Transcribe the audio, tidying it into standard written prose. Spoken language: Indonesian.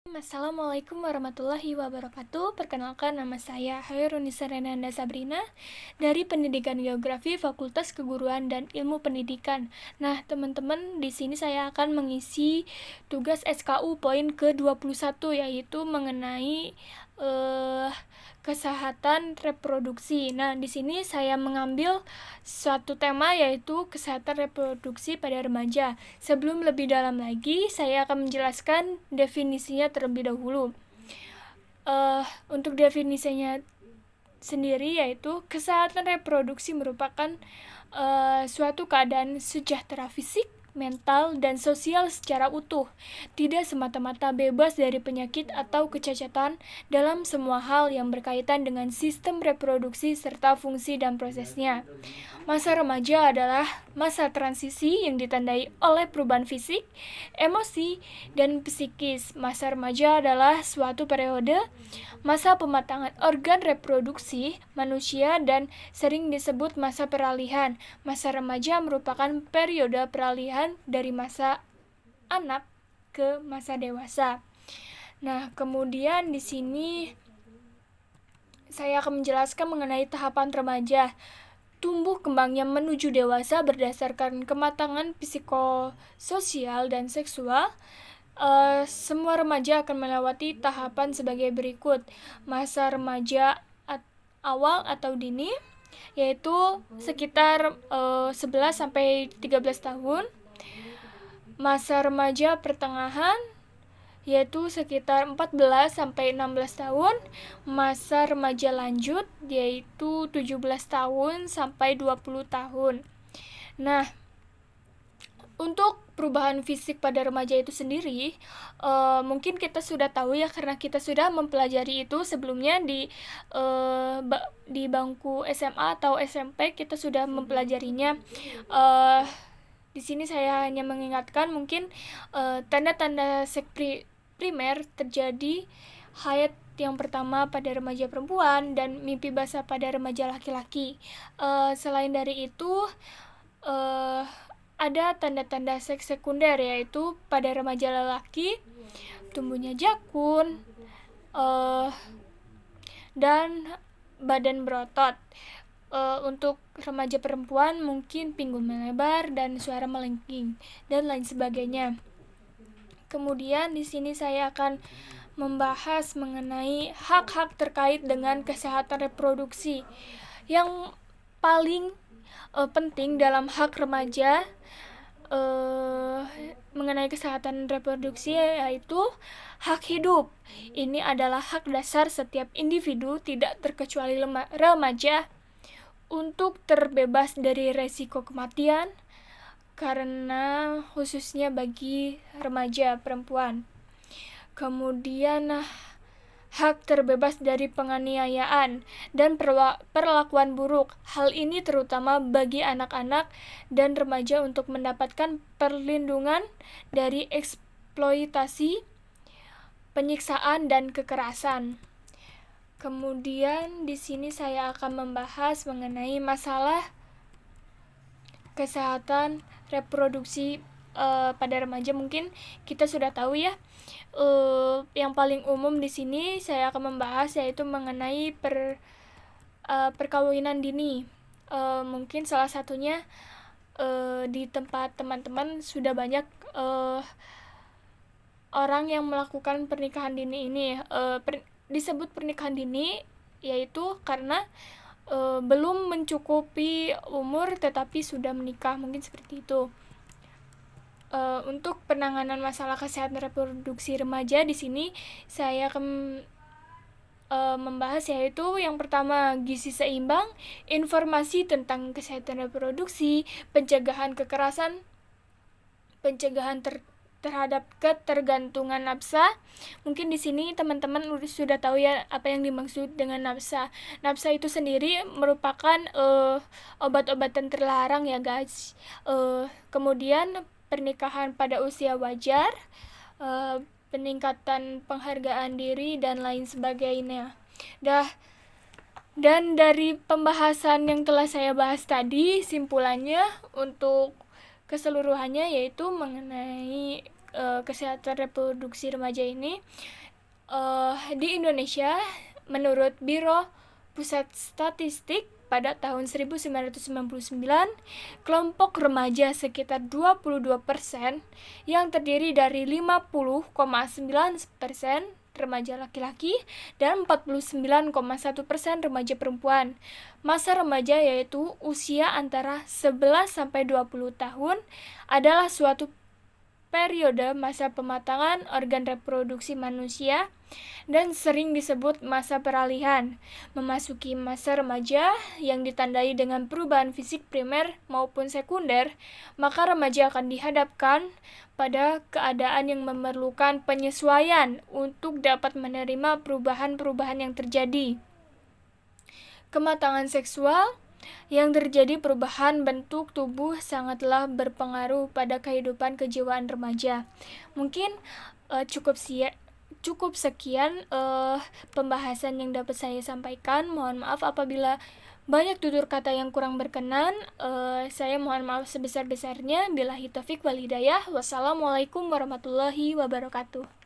Assalamualaikum warahmatullahi wabarakatuh. Perkenalkan, nama saya Hairunisa Renanda Sabrina dari Pendidikan Geografi Fakultas Keguruan dan Ilmu Pendidikan. Nah, teman-teman, di sini saya akan mengisi tugas SKU poin ke-21, yaitu mengenai kesehatan reproduksi. Nah, di sini saya mengambil suatu tema, yaitu kesehatan reproduksi pada remaja. Sebelum lebih dalam lagi, saya akan menjelaskan definisinya terlebih dahulu. Untuk definisinya sendiri, yaitu kesehatan reproduksi merupakan suatu keadaan sejahtera fisik, mental, dan sosial secara utuh, tidak semata-mata bebas dari penyakit atau kecacatan dalam semua hal yang berkaitan dengan sistem reproduksi serta fungsi dan prosesnya. Masa remaja adalah masa transisi yang ditandai oleh perubahan fisik, emosi, dan psikis. Masa remaja adalah suatu periode masa pematangan organ reproduksi manusia dan sering disebut masa peralihan. Masa remaja merupakan periode peralihan dari masa anak ke masa dewasa. Nah, kemudian di sini saya akan menjelaskan mengenai tahapan remaja. Tumbuh kembangnya menuju dewasa berdasarkan kematangan psikososial dan seksual. Semua remaja akan melewati tahapan sebagai berikut. Masa remaja awal atau dini, yaitu sekitar 11 sampai 13 tahun. Masa remaja pertengahan, yaitu sekitar 14 sampai 16 tahun. Masa remaja lanjut, yaitu 17 tahun sampai 20 tahun. Nah, untuk perubahan fisik pada remaja itu sendiri, mungkin kita sudah tahu ya, karena kita sudah mempelajari itu sebelumnya di bangku SMA atau SMP, kita sudah mempelajarinya. Di sini saya hanya mengingatkan mungkin tanda-tanda seks primer terjadi haid yang pertama pada remaja perempuan dan mimpi basah pada remaja laki-laki. Selain dari itu, ada tanda-tanda seks sekunder, yaitu pada remaja lelaki tumbuhnya jakun dan badan berotot. Untuk remaja perempuan mungkin pinggul melebar dan suara melengking dan lain sebagainya. Kemudian di sini saya akan membahas mengenai hak-hak terkait dengan kesehatan reproduksi. Yang paling penting dalam hak remaja mengenai kesehatan reproduksi, yaitu hak hidup. Ini adalah hak dasar setiap individu, tidak terkecuali remaja, untuk terbebas dari resiko kematian, karena khususnya bagi remaja perempuan. Kemudian hak terbebas dari penganiayaan dan perlakuan buruk. Hal ini terutama bagi anak-anak dan remaja untuk mendapatkan perlindungan dari eksploitasi, penyiksaan, dan kekerasan. Kemudian di sini saya akan membahas mengenai masalah kesehatan reproduksi pada remaja. Mungkin kita sudah tahu ya. Yang paling umum di sini saya akan membahas yaitu mengenai perkawinan dini. Mungkin salah satunya di tempat teman-teman sudah banyak orang yang melakukan pernikahan dini ini. Disebut pernikahan dini yaitu karena belum mencukupi umur tetapi sudah menikah, mungkin seperti itu. Untuk penanganan masalah kesehatan reproduksi remaja di sini saya akan membahas yaitu yang pertama, gizi seimbang, informasi tentang kesehatan reproduksi, pencegahan kekerasan, pencegahan terhadap ketergantungan nafsa. Mungkin di sini teman-teman sudah tahu ya apa yang dimaksud dengan nafsa. Nafsa itu sendiri merupakan obat-obatan terlarang ya guys. Kemudian pernikahan pada usia wajar, peningkatan penghargaan diri, dan lain sebagainya. Dan dari pembahasan yang telah saya bahas tadi, simpulannya untuk keseluruhannya yaitu mengenai kesehatan reproduksi remaja ini, di Indonesia menurut Biro Pusat Statistik pada tahun 1999, kelompok remaja sekitar 22% yang terdiri dari 50,9% remaja laki-laki dan 49,1% remaja perempuan. Masa remaja yaitu usia antara 11 sampai 20 tahun adalah suatu periode masa pematangan organ reproduksi manusia dan sering disebut masa peralihan. Memasuki masa remaja yang ditandai dengan perubahan fisik primer maupun sekunder, maka remaja akan dihadapkan pada keadaan yang memerlukan penyesuaian untuk dapat menerima perubahan-perubahan yang terjadi. Kematangan seksual yang terjadi perubahan bentuk tubuh sangatlah berpengaruh pada kehidupan kejiwaan remaja. Mungkin cukup sekian pembahasan yang dapat saya sampaikan. Mohon maaf apabila banyak tutur kata yang kurang berkenan. Saya mohon maaf sebesar-besarnya. Billahi taufik wal hidayah. Wassalamualaikum warahmatullahi wabarakatuh.